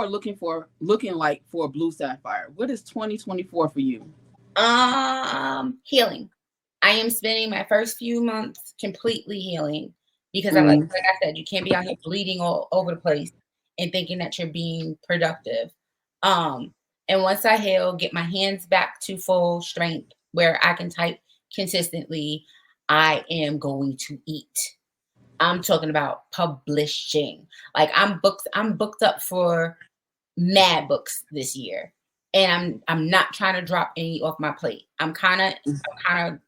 2024 looking like for Blue Sapphire? What is 2024 for you? Healing. I am spending my first few months completely healing because Mm, like I said, you can't be out here bleeding all over the place and thinking that you're being productive. And once I heal, get my hands back to full strength where I can type consistently, I am going to eat. I'm talking about publishing. Like I'm booked up for mad books this year. And I'm not trying to drop any off my plate. I'm kind of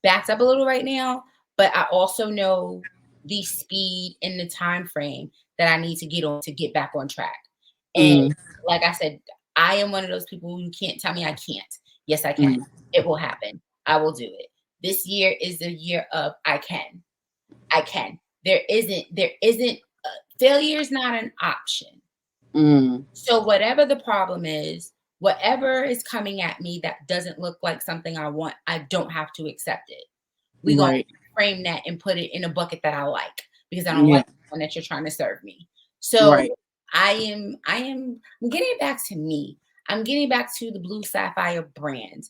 backed up a little right now, but I also know the speed and the time frame that I need to get on to get back on track. And mm, like I said, I am one of those people who can't tell me I can't. Yes, I can. mm, It will happen. I will do it. This year is the year of I can. I can. There isn't failure is not an option. mm. So whatever the problem is, whatever is coming at me that doesn't look like something I want, I don't have to accept it. We're going Right. to frame that and put it in a bucket that I like because I don't Yeah. like the one that you're trying to serve me. So Right. I'm getting it back to me. I'm getting back to the Blue Sapphire brand.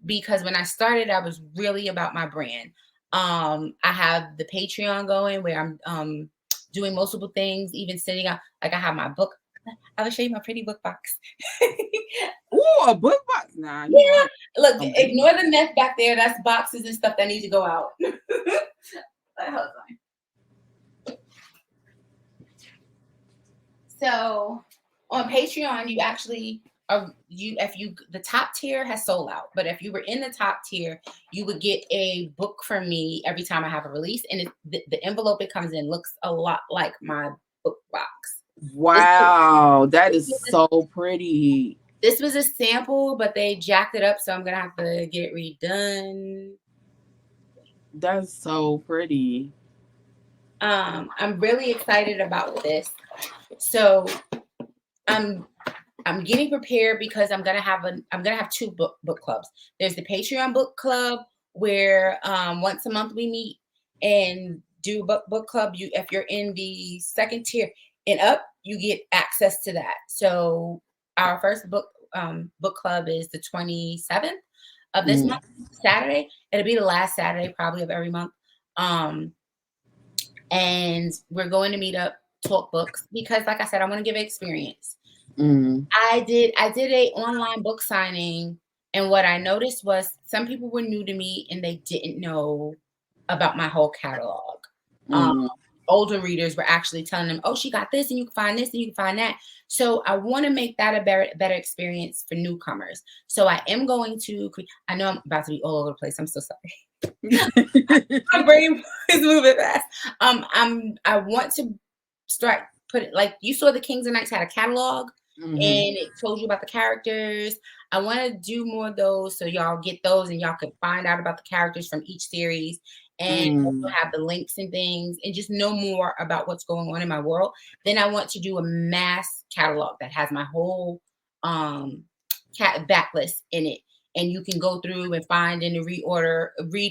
Because when I started, I was really about my brand. I have the Patreon going where I'm doing multiple things, even sitting up like I have my book. I will show you my pretty book box. Ooh, a book box. Nah, you Yeah. know. Look, A book. ignore the mess back there. That's boxes and stuff that need to go out. Hold on. So on Patreon, you actually are the top tier has sold out, but if you were in the top tier, you would get a book from me every time I have a release, and the envelope it comes in looks a lot like my book box. This was, Wow, that this is was so pretty. This was a sample, but they jacked it up, so I'm gonna have to get it redone. That's so pretty. I'm really excited about this. So I'm I'm getting prepared because I'm gonna have two book clubs. There's the Patreon book club where once a month we meet and do book club. You if you're in the second tier and up, you get access to that. So our first book club is the 27th of this Mm, month, Saturday. It'll be the last Saturday probably of every month. Um, and we're going to meet up, talk books because, like I said, I want to give experience. mm, I did a online book signing, and what I noticed was some people were new to me and they didn't know about my whole catalog. Um, mm. Older readers were actually telling them, "Oh, she got this, and you can find this, and you can find that." So I want to make that a better experience for newcomers. So I am going to. I know I'm about to be all over the place. I'm so sorry. My brain is moving fast. I want to start put it like you saw the Kings and Knights had a catalog Hmm. and it told you about the characters. I want to do more of those so y'all get those and y'all can find out about the characters from each series and Mm, also have the links and things and just know more about what's going on in my world. Then I want to do a mass catalog that has my whole um backlist in it and you can go through and find in the read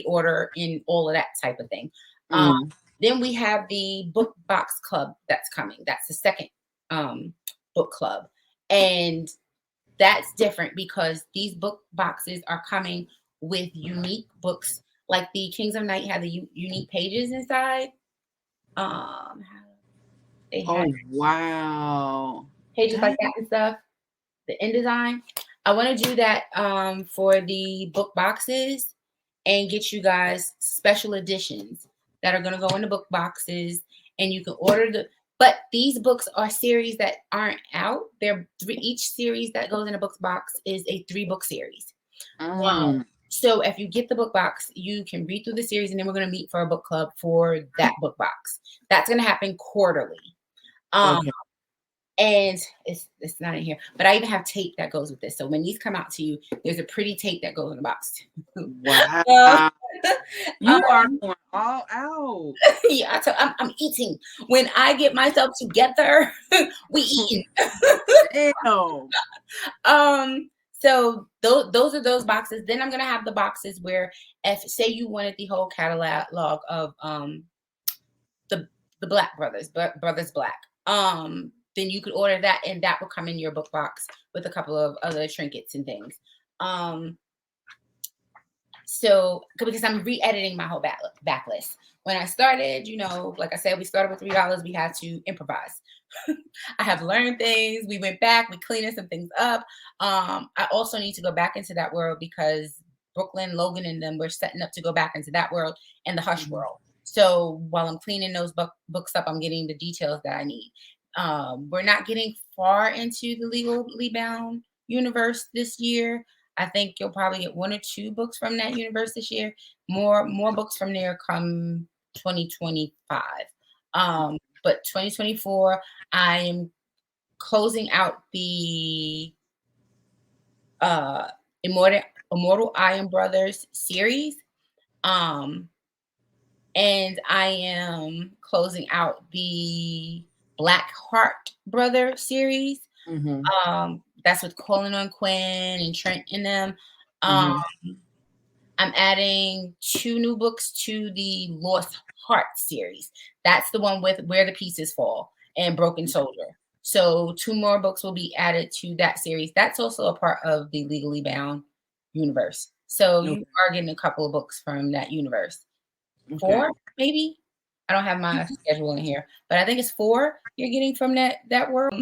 order and all of that type of thing. Um, mm. then we have the book box club that's coming. That's the second book club. And that's different because these book boxes are coming with unique books. Like the Kings of Night had the unique pages inside. Um, they had Oh, wow. pages like That, that and stuff. The InDesign. I want to do that for the book boxes and get you guys special editions that are going to go in the book boxes and you can order but these books are series that aren't out. They're each series that goes in a book box is a 3-book series. mm, So if you get the book box, you can read through the series and then we're going to meet for a book club for that book box. That's going to happen quarterly. Um, okay. and it's not in here, but I even have tape that goes with this. So when these come out to you, there's a pretty tape that goes in the box too. Uh, Wow. You are um, going all out. yeah, I'm eating. When I get myself together, we eating. Damn. So those are those boxes. Then I'm gonna have the boxes where if say you wanted the whole catalog of the Black Brothers, Brothers Black. then you could order that, and that will come in your book box with a couple of other trinkets and things. Um, so because I'm re-editing my whole backlist. When I started, like I said, we started with $3. We had to improvise. I have learned things. We went back, we cleaned some things up. I also need to go back into that world because Brooklyn, Logan, and them were setting up to go back into that world and the Hush Mhm. world. So while I'm cleaning those books up, I'm getting the details that I need. We're not getting far into the legally bound universe this year. I think you'll probably get one or two books from that universe this year. More books from there come 2025. But 2024, I am closing out the uh Immortal Iron Brothers series. Um, and I am closing out the Black Heart Brother series. Mhm. That's with Colin on Quinn and Trent in them. Um, Mhm. I'm adding two new books to the Lost Heart series. That's the one with Where the Pieces Fall and Broken Soldier. So two more books will be added to that series. That's also a part of the Legally Bound universe. So you Okay. are getting a couple of books from that universe. Okay. Four, maybe. I don't have my schedule in here, but I think it's four you're getting from that world.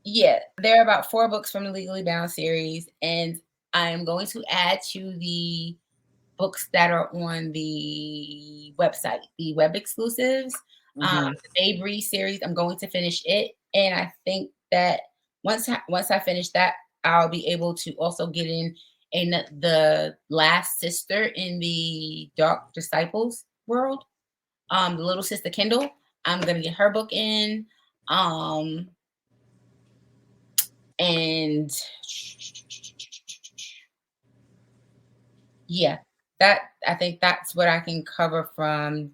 Yeah, there are about four books from the Legally Bound series, and I am going to add to the books that are on the website, the web exclusives. Mhm. The Mabry series, I'm going to finish it, and I think that once I finish that, I'll be able to also get in the last sister in the Dark Disciples world, the little sister Kindle. I'm gonna get her book in, um, and yeah, that I think that's what I can cover from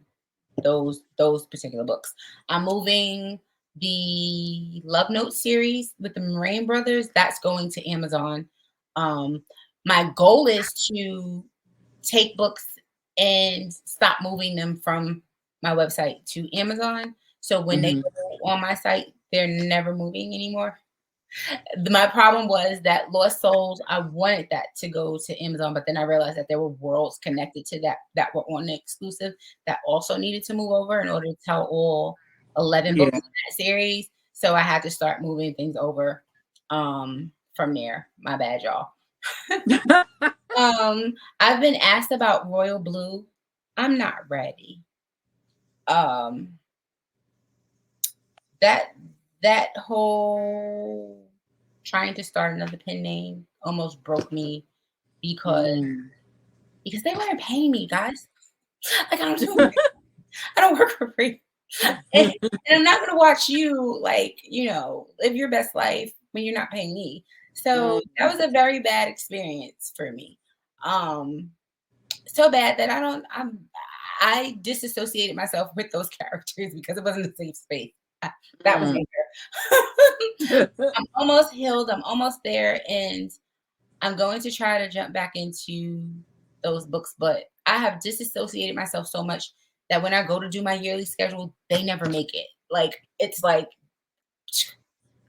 those particular books. I'm moving the Love Note series with the Moraine brothers. That's going to Amazon. Um, my goal is to take books and stop moving them from my website to Amazon. So when they Mhm. go on my site, they're never moving anymore. My problem was that Lost Souls, I wanted that to go to Amazon, but then I realized that there were worlds connected to that were on the exclusive that also needed to move over in order to tell all 11 books Yeah. in that series. So I had to start moving things over from there. My bad, y'all. I've been asked about Royal Blue. I'm not ready. Um, that that whole trying to start another pen name almost broke me because Mm. they weren't paying me, guys. Like I don't work for free. And, and I'm not gonna watch you live your best life when you're not paying me. So that Mhm. was a very bad experience for me. Um so bad that I disassociated myself with those characters because it wasn't a safe space. That was Mm. anger. I'm almost healed. I'm almost there, and I'm going to try to jump back into those books, but I have disassociated myself so much that when I go to do my yearly schedule, they never make it. Like it's like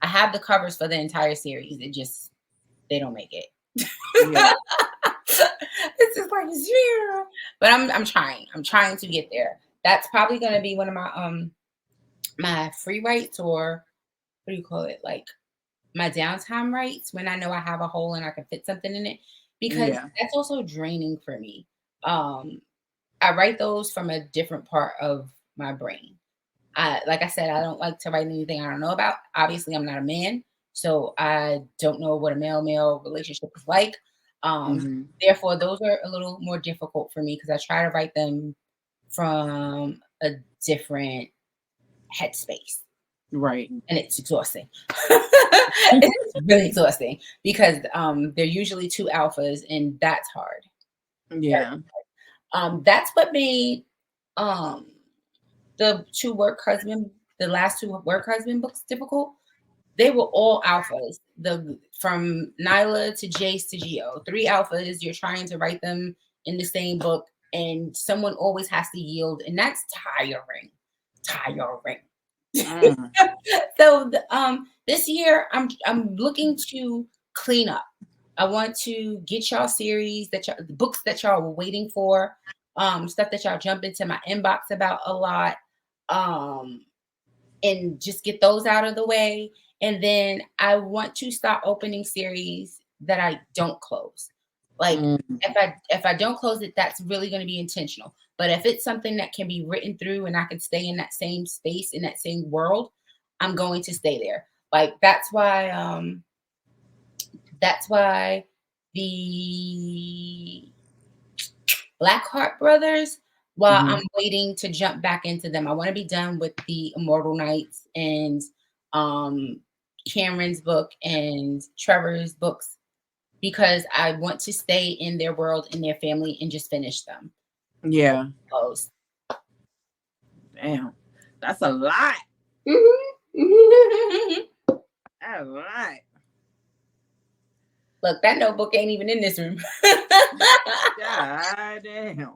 I have the covers for the entire series. They don't make it. Yeah. It's just like zero. But I'm trying. I'm trying to get there. That's probably gonna be one of my free writes, or what do you call it? Like my downtime writes when I know I have a hole and I can fit something in it, because Yeah. that's also draining for me. I write those from a different part of my brain. Like I said, I don't like to write anything I don't know about. Obviously, I'm not a man, so I don't know what a male-male relationship is like. Mhm. Therefore, those are a little more difficult for me because I try to write them from a different headspace, Right. and it's exhausting. It's really exhausting because they're usually two alphas, and that's hard. Yeah. That's what made um the the last two work husband books difficult. They were all alphas. The From Nyla to Jace to Geo, three alphas. You're trying to write them in the same book, and someone always has to yield, and that's tiring. Tiring. Mm. So this year I'm looking to clean up. I want to get y'all series that y'all, the books that y'all were waiting for, stuff that y'all jump into my inbox about a lot, um, and just get those out of the way. And then I want to start opening series that I don't close. Like Mm. if I don't close it, that's really going to be intentional. But if it's something that can be written through and I can stay in that same space, in that same world, I'm going to stay there. Like that's why the Blackheart brothers, while Mhm. I'm waiting to jump back into them, I want to be done with the Immortal Knights and um Cameron's book and Trevor's books because I want to stay in their world and their family and just finish them. Yeah. Close. Damn. That's a lot. Mhm. That's a lot. Look, that notebook ain't even in this room. God damn.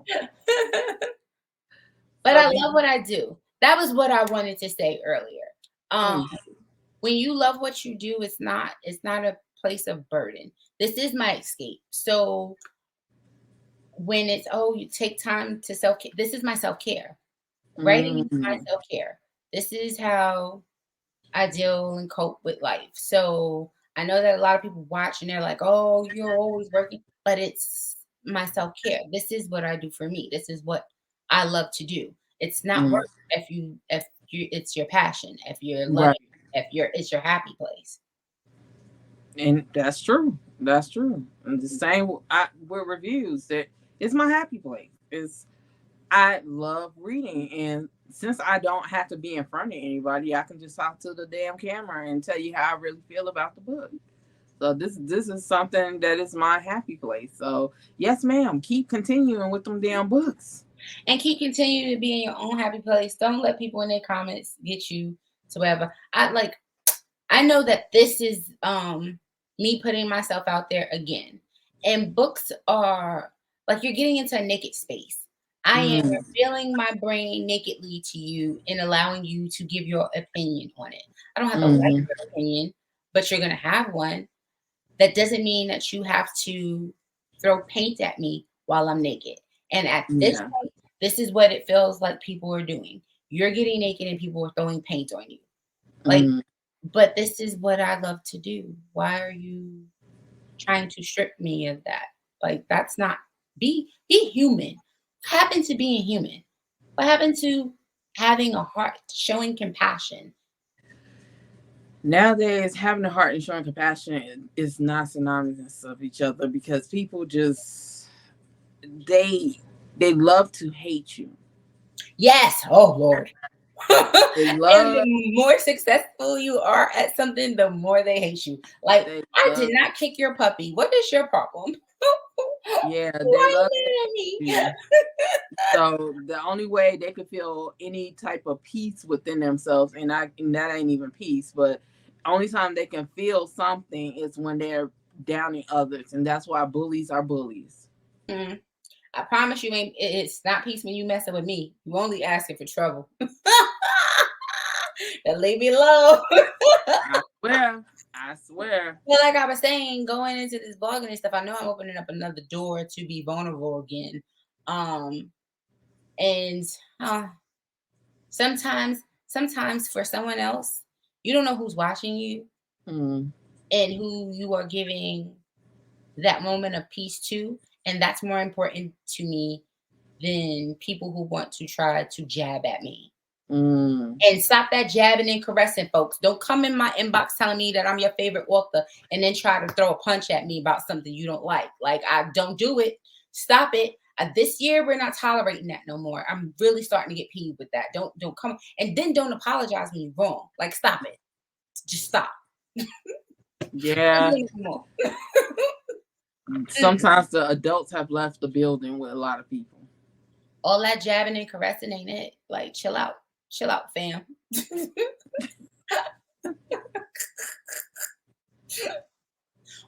But So I do love you, what I do. That was what I wanted to say earlier. Um, mm, when you love what you do, it's not a place of burden. This is my escape. So when it's you take time to self care, this is my self care. Writing is my mm, self care. This is how I deal and cope with life. So I know that a lot of people watch and they're like, "Oh, you're always working," but it's my self care. This is what I do for me. This is what I love to do. It's not mm, work if you it's your passion. If you're right. loving, if you're it's your happy place. And that's true. That's true. And the same with reviews. That it's my happy place. It's I love reading, and since I don't have to be in front of anybody, I can just talk to the damn camera and tell you how I really feel about the book. So this is something that is my happy place. So yes, ma'am, keep continuing with them damn books. And keep continuing to be in your own happy place. Don't let people in their comments get you to wherever. I know that this is me putting myself out there again. And books are like you're getting into a naked space. I am Mm, revealing my brain nakedly to you and allowing you to give your opinion on it. I don't have to like mm-hmm. your opinion, but you're gonna have one. That doesn't mean that you have to throw paint at me while I'm naked. And at this Yeah. point, this is what it feels like people are doing. You're getting naked and people are throwing paint on you. Like, Mm. but this is what I love to do. Why are you trying to strip me of that? Like, that's not be human. What happened to being human? What happened to having a heart, showing compassion? Nowadays, having a heart and showing compassion is not synonymous of each other because people just they they love to hate you. Yes. Oh Lord. They And love the more successful you are at something, the more they hate you. Like, they I did love not kick your puppy. What is your problem? yeah, they Why love you mad at me? you. So the only way they could feel any type of peace within themselves, and that ain't even peace, but only time they can feel something is when they're downing others, and that's why bullies are bullies. Mm, I promise you ain't it's not peace when you messing with me. You only asking for trouble. Then leave me alone. I swear, I swear. Well, like I was saying, going into this blogging and stuff, I know I'm opening up another door to be vulnerable again. Um, and uh, sometimes for someone else, you don't know who's watching you Mm, and who you are giving that moment of peace to. And that's more important to me than people who want to try to jab at me. mm. And stop that jabbing and caressing, folks. Don't come in my inbox telling me that I'm your favorite author and then try to throw a punch at me about something you don't like. Like, I don't do it. Stop it. This year we're not tolerating that no more. I'm really starting to get peeved with that. Don't come and then don't apologize when you're wrong. Like, stop it. Just stop. Don't Yeah. do it anymore. Mm-mm. Sometimes the adults have left the building with a lot of people. All that jabbing and caressing ain't it. Like, chill out. Chill out, fam.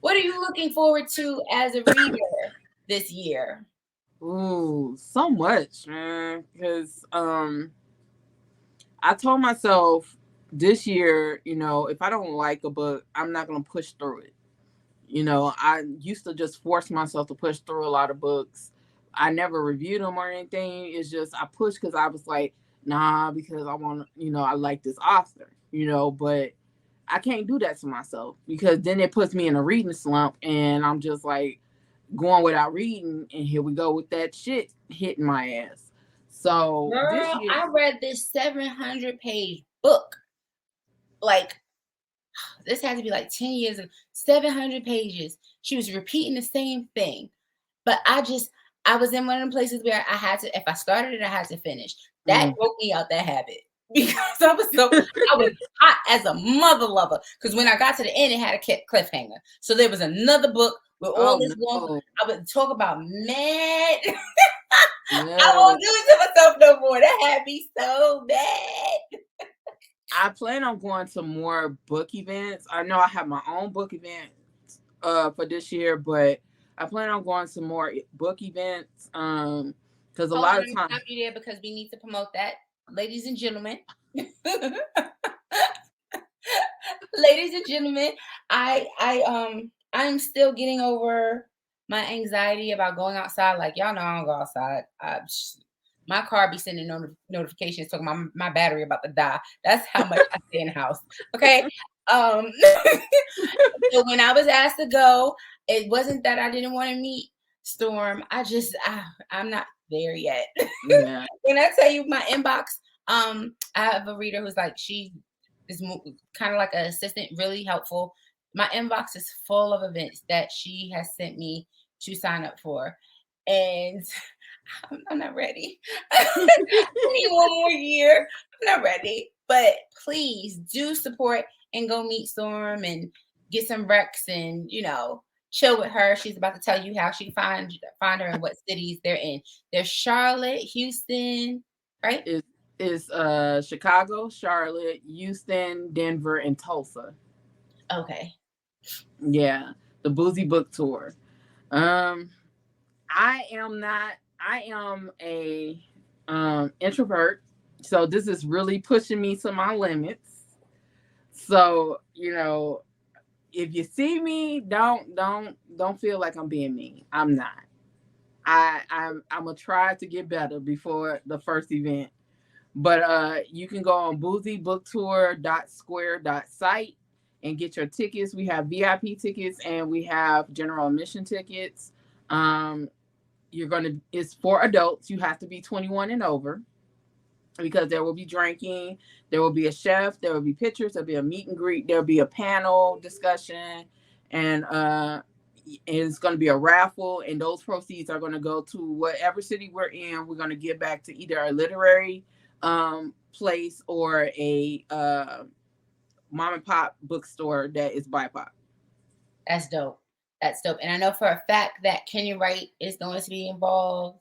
What are you looking forward to as a reader this year? Ooh, so much, man. Because I told myself this year, if I don't like a book, I'm not gonna push through it. I used to just force myself to push through a lot of books. I never reviewed them or anything. It's just I pushed because I was like, nah, because I want, I like this author, but I can't do that to myself because then it puts me in a reading slump and I'm just like going without reading. And here we go with that shit hitting my ass. So this Girl, year, I read this 700-page book. Like, this had to be like 10 years ago. 700 pages. She was repeating the same thing. But I was in one of the places where I had to, if I started it, I had to finish. That mm, broke me out that habit because I was hot as a mother lover. Because when I got to the end, it had a cliffhanger. So there was another book with all oh this going. no, I would talk about, man, I no. won't do it to myself no more. That had me so bad. I plan on going to more book events. I know I have my own book event for this year, but I plan on going to more book events because a Hold on, lot let of me times stop you there because we need to promote that. Ladies and gentlemen. Ladies and gentlemen, I'm still getting over my anxiety about going outside. Like y'all know I don't go outside. My car be sending notifications talking my battery about to die. That's how much I stay in the house. Okay. Um so when I was asked to go, it wasn't that I didn't want to meet Storm. I'm not there yet. yeah, When I tell you my inbox, I have a reader who's like she is kind of like an assistant, really helpful. My inbox is full of events that she has sent me to sign up for, and I'm not ready. I need one more year. I'm not ready, but please do support and go meet Storm and get some recs and chill with her. She's about to tell you how she find her and what cities they're in. There's Charlotte, Houston, right? is Chicago, Charlotte, Houston, Denver, and Tulsa. Okay. Yeah, the Boozy Book Tour. Um, I am not. I am a introvert, so this is really pushing me to my limits. So if you see me, don't feel like I'm being mean. I'm not. I'm gonna try to get better before the first event. But you can go on boozybooktour.square.site and get your tickets. We have VIP tickets and we have general admission tickets. Um, it's for adults. You have to be 21 and over because there will be drinking, there will be a chef, there will be pictures, there'll be a meet and greet, there'll be a panel discussion, and it's going to be a raffle, and those proceeds are going to go to whatever city we're in. We're going to give back to either a literary place or a mom and pop bookstore that is BIPOC. That's dope. That's dope. And I know for a fact that Kenya Wright is going to be involved.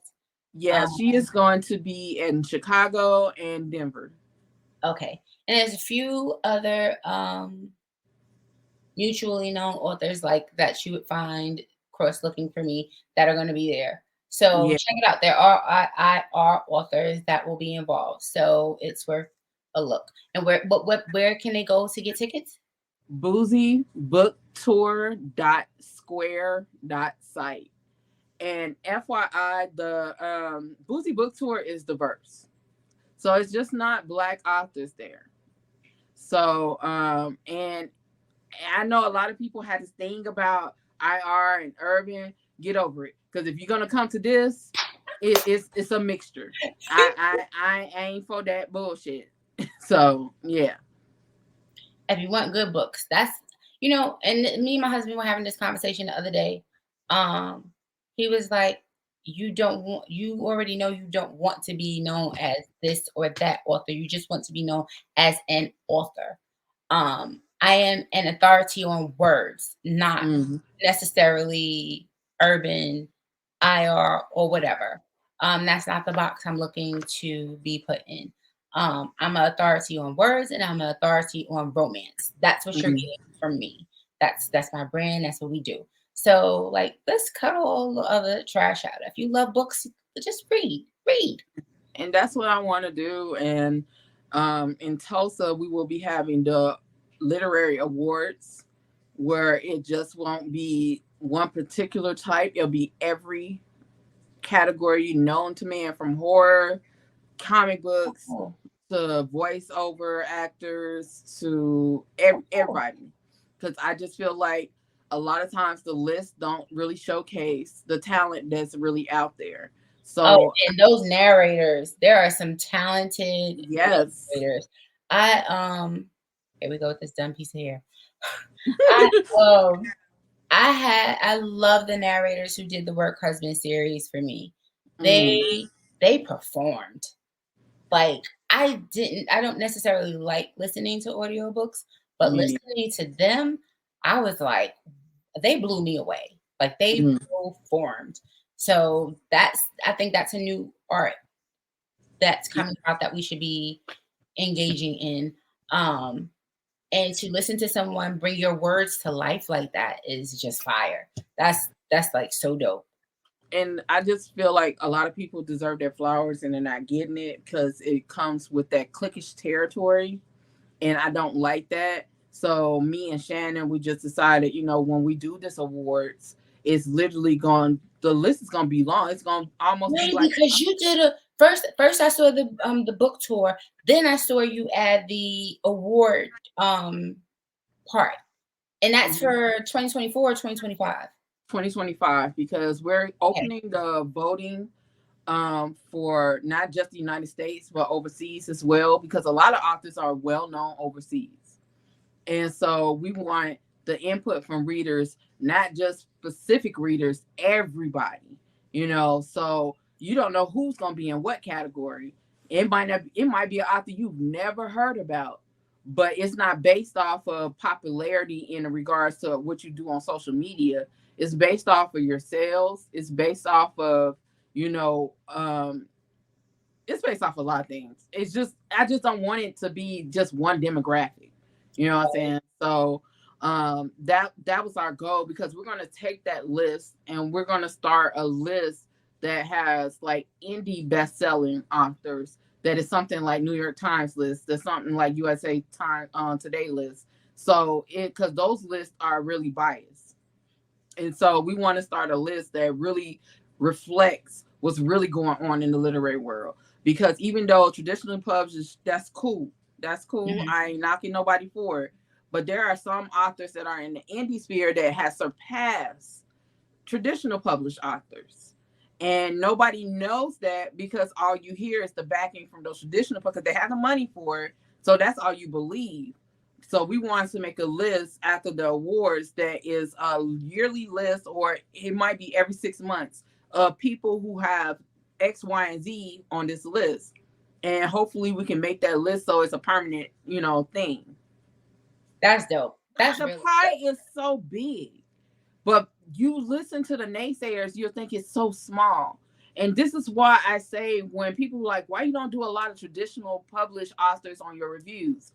Yeah, she is going to be in Chicago and Denver. Okay. And there's a few other mutually known authors like that you would find cross looking for me that are going to be there. So Yeah, check it out. There are I are authors that will be involved. So it's worth a look. And where can they go to get tickets? boozybooktour.square.site. And FYI, the Boozy Book Tour is diverse. So it's just not Black authors there. So, and I know a lot of people had this thing about IR and urban. Get over it. Because if you're going to come to this, it's a mixture. I ain't for that bullshit. So, yeah. If you want good books, that's and me and my husband were having this conversation the other day. He was like, you already know you don't want to be known as this or that author. You just want to be known as an author. I am an authority on words, not Mm-hmm. necessarily urban, IR, or whatever. That's not the box I'm looking to be put in. I'm an authority on words and I'm an authority on romance. That's what you're Mm-hmm. getting from me. That's my brand. That's what we do. So like, let's cut all the other trash out. If you love books, just read. And that's what I want to do. And In Tulsa, we will be having the literary awards where it just won't be one particular type. It'll be every category known to man, from horror, comic books, Oh, to voiceover actors, to oh. everybody. Because I just feel like a lot of times the lists don't really showcase the talent that's really out there. Oh, So and those narrators, there are some talented yes. narrators. I here we go with this dumb piece of hair. I um I love the narrators who did the Work Husband series for me. Mm, They performed. Like I don't necessarily like listening to audiobooks, but me listening to them, I was like, they blew me away. Like they neither. performed. So I think that's a new art that's Mm. coming out that we should be engaging in. Um, and to listen to someone bring your words to life like that is just fire. That's like so dope. And I just feel like a lot of people deserve their flowers and they're not getting it because it comes with that cliquish territory, and I don't like that. So me and Shannon, we just decided, when we do this awards, it's literally going. The list is going to be long. It's going to almost be Right, like, because you did a first I saw the book tour, then I saw you add the award um part. And that's mhm, for 2024 or 2025. 2025, because we're Okay. opening the voting for not just the United States but overseas as well, because a lot of authors are well known overseas. And so we want the input from readers, not just specific readers, everybody, So you don't know who's going to be in what category. It might be an author you've never heard about, but it's not based off of popularity in regards to what you do on social media. It's based off of your sales. It's based off of, you know, um, it's based off a lot of things. It's just I just don't want it to be just one demographic. You know what I'm saying? So that was our goal, because we're gonna take that list and we're gonna start a list that has like indie best-selling authors, that is something like New York Times list, that's something like USA Time Today list. So it because those lists are really biased. And so we want to start a list that really reflects what's really going on in the literary world. Because even though traditionally published, that's cool. That's cool. Mhm. I ain't knocking nobody for it. But there are some authors that are in the indie sphere that has surpassed traditional published authors. And nobody knows that, because all you hear is the backing from those traditional, because they have the money for it. So that's all you believe. So we wanted to make a list after the awards that is a yearly list, or it might be every 6 months, of people who have X, Y, and Z on this list. And hopefully we can make that list so it's a permanent, thing. That's dope. That's The really pie dope. is so big. But you listen to the naysayers, you'll think it's so small. And this is why I say, when people are like, why you don't do a lot of traditional published authors on your reviews?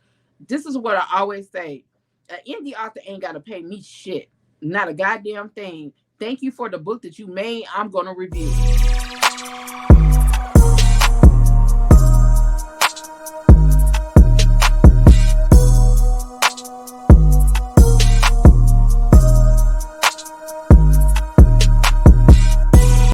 This is what I always say. An indie author ain't got to pay me shit. Not a goddamn thing. Thank you for the book that you made. I'm going to review it.